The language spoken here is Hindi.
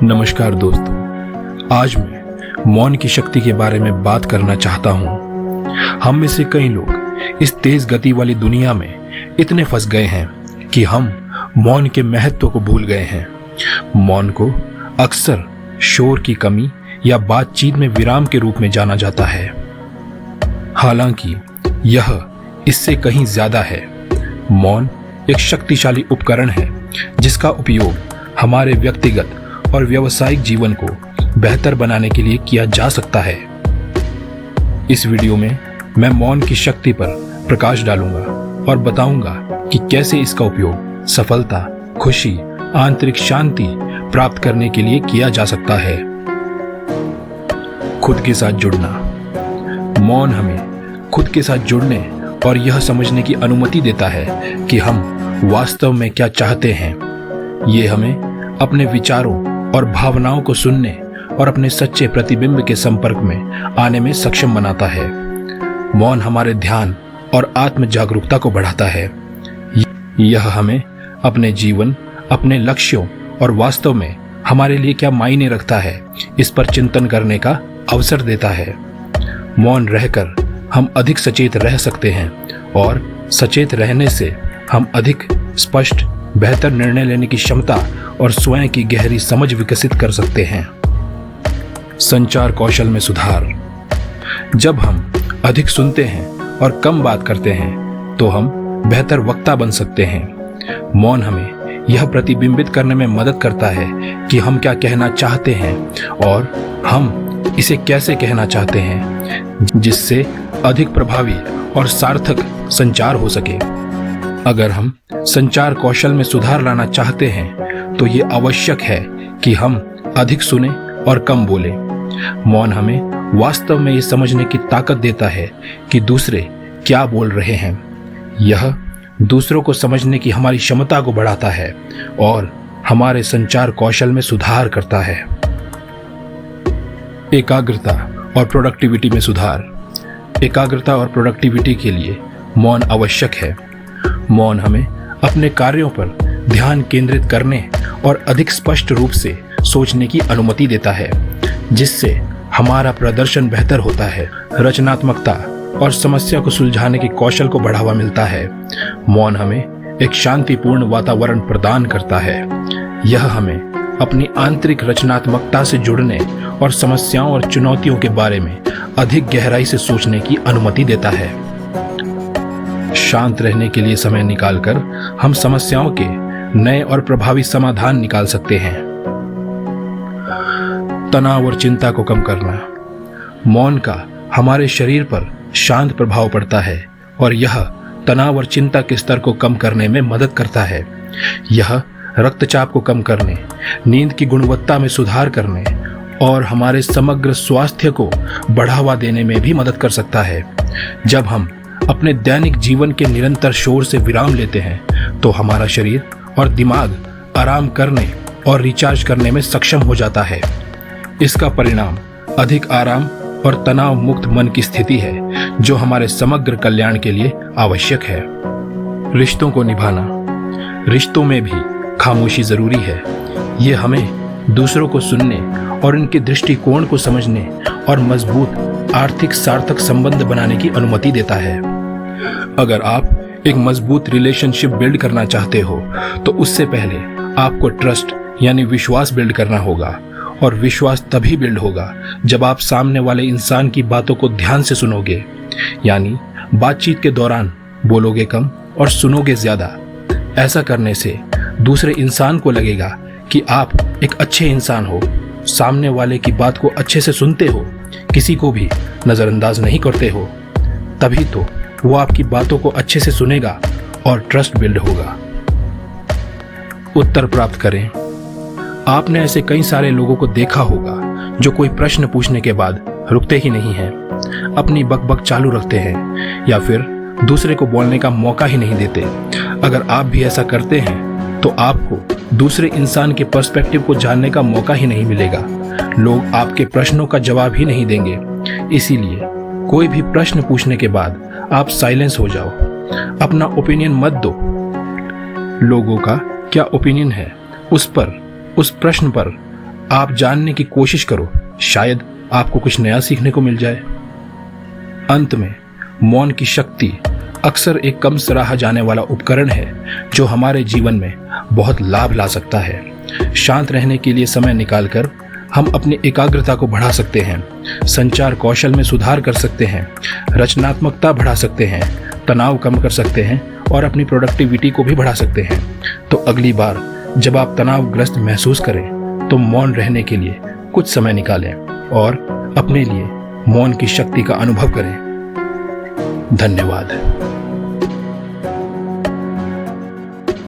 नमस्कार दोस्तों, आज मैं मौन की शक्ति के बारे में बात करना चाहता हूँ। हम में से कई लोग इस तेज गति वाली दुनिया में इतने फंस गए हैं कि हम मौन के महत्व को भूल गए हैं। मौन को अक्सर शोर की कमी या बातचीत में विराम के रूप में जाना जाता है, हालांकि यह इससे कहीं ज्यादा है। मौन एक शक्तिशाली उपकरण है जिसका उपयोग हमारे व्यक्तिगत और व्यावसायिक जीवन को बेहतर बनाने के लिए किया जा सकता है। इस वीडियो में मैं मौन की शक्ति पर प्रकाश डालूंगा और बताऊंगा कि कैसे इसका उपयोग सफलता, खुशी, आंतरिक शांति प्राप्त करने के लिए किया जा सकता है। खुद के साथ जुड़ना। मौन हमें खुद के साथ जुड़ने और यह समझने की अनुमति देता है कि हम वास्तव में क्या चाहते हैं। ये हमें अपने विचारों और भावनाओं को सुनने और अपने सच्चे प्रतिबिंब के संपर्क में आने में सक्षम बनाता है। मौन हमारे ध्यान और आत्म जागरूकता को बढ़ाता है। यह हमें अपने जीवन, अपने लक्ष्यों और वास्तव में हमारे लिए क्या मायने रखता है, इस पर चिंतन करने का अवसर देता है। मौन रहकर हम अधिक सचेत रह सकते हैं और सचेत रहने से हम अधिक स्पष्ट, बेहतर निर्णय लेने की क्षमता और स्वयं की गहरी समझ विकसित कर सकते हैं। संचार कौशल में सुधार। जब हम अधिक सुनते हैं और कम बात करते हैं तो हम बेहतर वक्ता बन सकते हैं। मौन हमें यह प्रतिबिंबित करने में मदद करता है कि हम क्या कहना चाहते हैं और हम इसे कैसे कहना चाहते हैं, जिससे अधिक प्रभावी और सार्थक संचार हो सके। अगर हम संचार कौशल में सुधार लाना चाहते हैं तो ये आवश्यक है कि हम अधिक सुने और कम बोलें। मौन हमें वास्तव में ये समझने की ताकत देता है कि दूसरे क्या बोल रहे हैं। यह दूसरों को समझने की हमारी क्षमता को बढ़ाता है और हमारे संचार कौशल में सुधार करता है। एकाग्रता और प्रोडक्टिविटी में सुधार। एकाग्रता और प्रोडक्टिविटी के लिए मौन आवश्यक है। मौन हमें अपने कार्यों पर ध्यान केंद्रित करने और अधिक स्पष्ट रूप से सोचने की अनुमति देता है, जिससे हमारा प्रदर्शन बेहतर होता है। रचनात्मकता और समस्या को सुलझाने के कौशल को बढ़ावा मिलता है। मौन हमें एक शांतिपूर्ण वातावरण प्रदान करता है। यह हमें अपनी आंतरिक रचनात्मकता से जुड़ने और समस्याओं और चुनौतियों के बारे में अधिक गहराई से सोचने की अनुमति देता है। शांत रहने के लिए समय निकालकर हम समस्याओं के नए और प्रभावी समाधान निकाल सकते हैं। तनाव और चिंता को कम करना। मौन का हमारे शरीर पर शांत प्रभाव पड़ता है और यह तनाव और चिंता के स्तर को कम करने में मदद करता है। यह रक्तचाप को कम करने, नींद की गुणवत्ता में सुधार करने और हमारे समग्र स्वास्थ्य को बढ़ावा देने में भी मदद कर सकता है। जब हम अपने दैनिक जीवन के निरंतर शोर से विराम लेते हैं तो हमारा शरीर और दिमाग आराम करने और रिचार्ज करने में सक्षम हो जाता है। इसका परिणाम अधिक आराम और तनाव मुक्त मन की स्थिति है, जो हमारे समग्र कल्याण के लिए आवश्यक है। रिश्तों को निभाना। रिश्तों में भी खामोशी जरूरी है। ये हमें दूसरों को सुनने और उनके दृष्टिकोण को समझने और मजबूत आर्थिक सार्थक संबंध बनाने की अनुमति देता है। अगर आप एक मजबूत रिलेशनशिप बिल्ड करना चाहते हो तो उससे पहले आपको ट्रस्ट यानी विश्वास बिल्ड करना होगा, और विश्वास तभी बिल्ड होगा जब आप सामने वाले इंसान की बातों को ध्यान से सुनोगे, यानी बातचीत के दौरान बोलोगे कम और सुनोगे ज्यादा। ऐसा करने से दूसरे इंसान को लगेगा कि आप एक अच्छे इंसान हो, सामने वाले की बात को अच्छे से सुनते हो, किसी को भी नजरअंदाज नहीं करते हो। तभी तो वो आपकी बातों को अच्छे से सुनेगा और ट्रस्ट बिल्ड होगा। उत्तर प्राप्त करें। आपने ऐसे कई सारे लोगों को देखा होगा जो कोई प्रश्न पूछने के बाद रुकते ही नहीं हैं, अपनी बकबक चालू रखते हैं या फिर दूसरे को बोलने का मौका ही नहीं देते। अगर आप भी ऐसा करते हैं तो आपको दूसरे इंसान के पर्सपेक्टिव को जानने का मौका ही नहीं मिलेगा। लोग आपके प्रश्नों का जवाब ही नहीं देंगे। इसीलिए कोई भी प्रश्न पूछने के बाद आप साइलेंस हो जाओ, अपना ओपिनियन मत दो। लोगों का क्या ओपिनियन है उस प्रश्न पर आप जानने की कोशिश करो, शायद आपको कुछ नया सीखने को मिल जाए। अंत में, मौन की शक्ति अक्सर एक कम सराहा जाने वाला उपकरण है जो हमारे जीवन में बहुत लाभ ला सकता है। शांत रहने के लिए समय निकालकर हम अपनी एकाग्रता को बढ़ा सकते हैं, संचार कौशल में सुधार कर सकते हैं, रचनात्मकता बढ़ा सकते हैं, तनाव कम कर सकते हैं और अपनी प्रोडक्टिविटी को भी बढ़ा सकते हैं। तो अगली बार जब आप तनावग्रस्त महसूस करें तो मौन रहने के लिए कुछ समय निकालें और अपने लिए मौन की शक्ति का अनुभव करें। धन्यवाद।